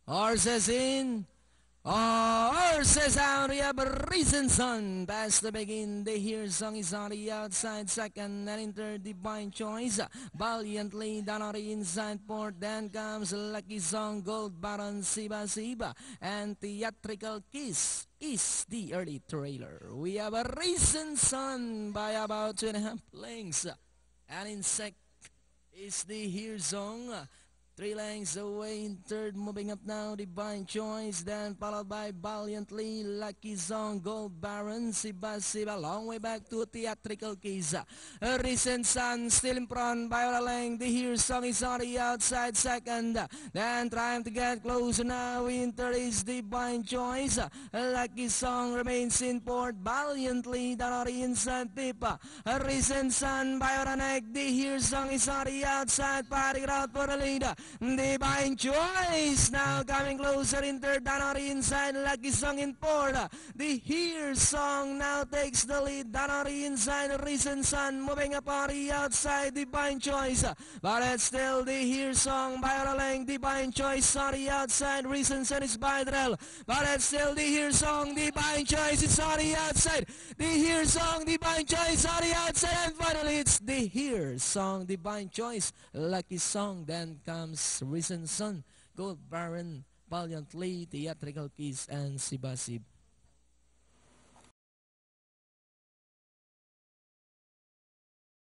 Horses in, horses out. We have a recent sun. Past the begin, the here song is on the outside. Second and enter Divine Choice. Valiantly down on the inside port. Then comes Lucky Song, Gold Baron, Siba Siba, and Theatrical Kiss is the early trailer. We have a recent sun by about 2.5 lengths. And in sec is the here song. 3 lengths away in third, moving up now, Divine Choice, then followed by Valiantly, Lucky Song, Gold Baron, Siba Siba, long way back to Theatrical Kiss. A Recent Sun still in front by a length, the here song is on the outside second, then trying to get closer now, in third is Divine Choice, Lucky Song remains in fourth, Valiantly down on the inside tip, a Recent Sun by a neck, the here song is on the outside, fighting it out for the lead. Divine Choice now coming closer in third, down on the inside, Lucky Song in fourth. The Here Song now takes the lead, down on the inside, Recent Sun moving up on the outside, Divine Choice. But it's still the Here Song by a length, Divine Choice on the outside, Recent Sun is by the rail. But it's still the Here Song, Divine Choice is on the outside. The Here Song, Divine Choice on the outside, and finally it's the Here Song, Divine Choice, Lucky Song, then comes Recent Sun, Gold Baron, Valiantly, Theatrical Kiss, and Siba Siba.